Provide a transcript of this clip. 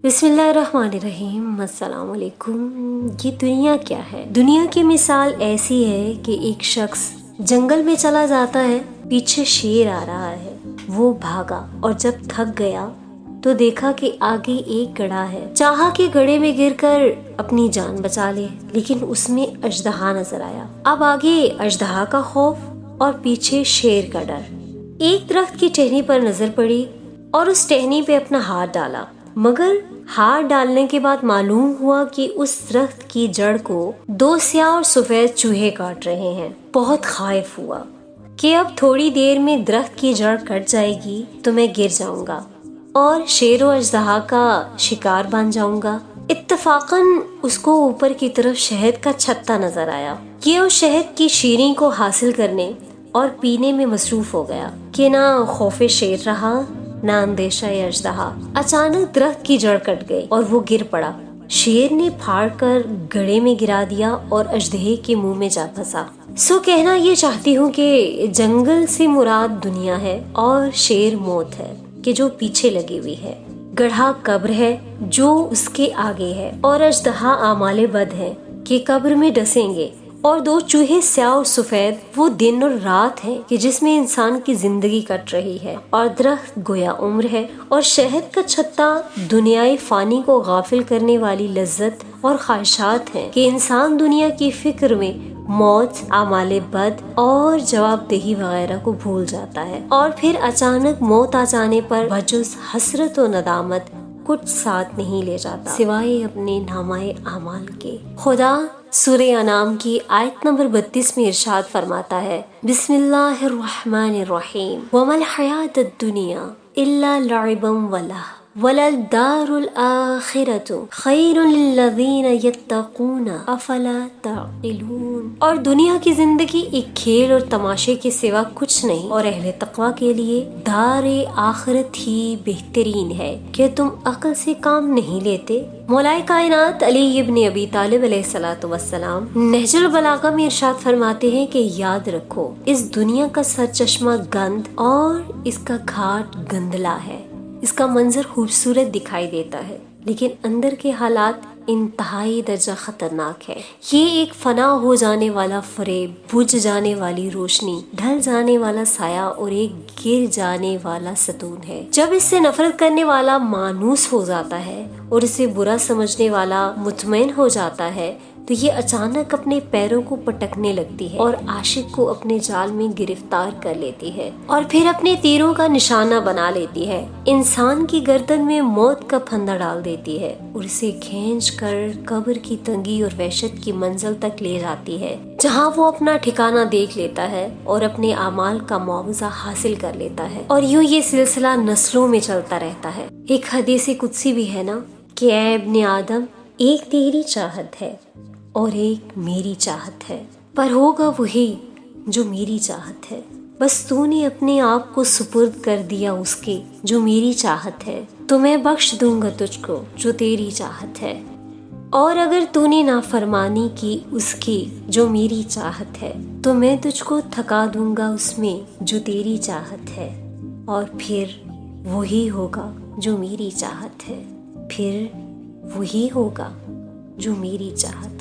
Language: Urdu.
بسم اللہ الرحمن الرحیم۔ السلام علیکم۔ یہ دنیا کیا ہے؟ دنیا کی مثال ایسی ہے کہ ایک شخص جنگل میں چلا جاتا ہے، پیچھے شیر آ رہا ہے، وہ بھاگا اور جب تھک گیا تو دیکھا کہ آگے ایک گڑھا ہے، چاہا کہ گڑھے میں گر کر اپنی جان بچا لے، لیکن اس میں اژدہا نظر آیا۔ اب آگے اژدہا کا خوف اور پیچھے شیر کا ڈر۔ ایک درخت کی ٹہنی پر نظر پڑی اور اس ٹہنی پہ اپنا ہاتھ ڈالا، مگر ہاتھ ڈالنے کے بعد معلوم ہوا کہ اس درخت کی جڑ کو 2 سیاہ اور سفید چوہے کاٹ رہے ہیں۔ بہت خائف ہوا کہ اب تھوڑی دیر میں درخت کی جڑ کٹ جائے گی تو میں گر جاؤں گا اور شیر و اژدہا کا شکار بن جاؤں گا۔ اتفاقاً اس کو اوپر کی طرف شہد کا چھتا نظر آیا۔ یہ اس شہد کی شیریں کو حاصل کرنے اور پینے میں مصروف ہو گیا کہ نہ خوف شیر رہا نہ اندیشہ اژدہا۔ اچانک درخت کی جڑ کٹ گئی اور وہ گر پڑا۔ شیر نے پھاڑ کر گڑھے میں گرا دیا اور اژدہے کے منہ میں جا پھنسا۔ کہنا یہ چاہتی ہوں کہ جنگل سے مراد دنیا ہے اور شیر موت ہے کہ جو پیچھے لگی ہوئی ہے، گڑھا قبر ہے جو اس کے آگے ہے، اور اژدہا اعمال بد ہے کہ قبر میں ڈسیں گے، اور 2 چوہے سیاہ اور سفید وہ دن اور رات ہے کہ جس میں انسان کی زندگی کٹ رہی ہے، اور درخت گویا عمر ہے، اور شہد کا چھتا دنیائے فانی کو غافل کرنے والی لذت اور خواہشات ہیں کہ انسان دنیا کی فکر میں موت، اعمال بد اور جواب دہی وغیرہ کو بھول جاتا ہے، اور پھر اچانک موت آ جانے پر بجز حسرت و ندامت کچھ ساتھ نہیں لے جاتا سوائے اپنے نامہ اعمال کے۔ خدا سورہ انعام کی آیت نمبر 32 میں ارشاد فرماتا ہے، بسم اللہ الرحمن الرحیم، وما الحیاۃ الدنیا الا لعب ولہو وَلَلدَّارُ الْآخِرَةُ خَيْرٌ لِلَّذِينَ يَتَّقُونَ أَفَلَا تَعْقِلُونَ۔ اور دنیا کی زندگی ایک کھیل اور تماشے کے سوا کچھ نہیں، اور اہل تقویٰ کے لیے دار آخرت ہی بہترین ہے۔ کہ تم عقل سے کام نہیں لیتے؟ مولا کائنات علی ابن ابی طالب علیہ السلام نہج البلاغہ میں ارشاد فرماتے ہیں کہ یاد رکھو، اس دنیا کا سرچشمہ گند اور اس کا گھاٹ گندلا ہے۔ اس کا منظر خوبصورت دکھائی دیتا ہے لیکن اندر کے حالات انتہائی درجہ خطرناک ہے۔ یہ ایک فنا ہو جانے والا فریب، بجھ جانے والی روشنی، ڈھل جانے والا سایہ اور ایک گر جانے والا ستون ہے۔ جب اس سے نفرت کرنے والا مانوس ہو جاتا ہے اور اسے برا سمجھنے والا مطمئن ہو جاتا ہے تو یہ اچانک اپنے پیروں کو پٹکنے لگتی ہے اور عاشق کو اپنے جال میں گرفتار کر لیتی ہے اور پھر اپنے تیروں کا نشانہ بنا لیتی ہے۔ انسان کی گردن میں موت کا پھندا ڈال دیتی ہے اور اسے کھینچ کر قبر کی تنگی اور وحشت کی منزل تک لے جاتی ہے، جہاں وہ اپنا ٹھکانہ دیکھ لیتا ہے اور اپنے اعمال کا معاوضہ حاصل کر لیتا ہے، اور یوں یہ سلسلہ نسلوں میں چلتا رہتا ہے۔ ایک حدیث قدسی بھی ہے نا کہ اے ابن آدم، ایک تیری چاہت ہے اور ایک میری چاہت ہے، پر ہوگا وہی جو میری چاہت ہے۔ بس تو نے اپنے آپ کو سپرد کر دیا اس کے جو میری چاہت ہے، تو میں بخش دوں گا تجھ کو جو تیری چاہت ہے، اور اگر تو نے نافرمانی کی اس کی جو میری چاہت ہے تو میں تجھ کو تھکا دوں گا اس میں جو تیری چاہت ہے، اور پھر وہی ہوگا جو میری چاہت ہے، پھر وہی ہوگا جو میری چاہت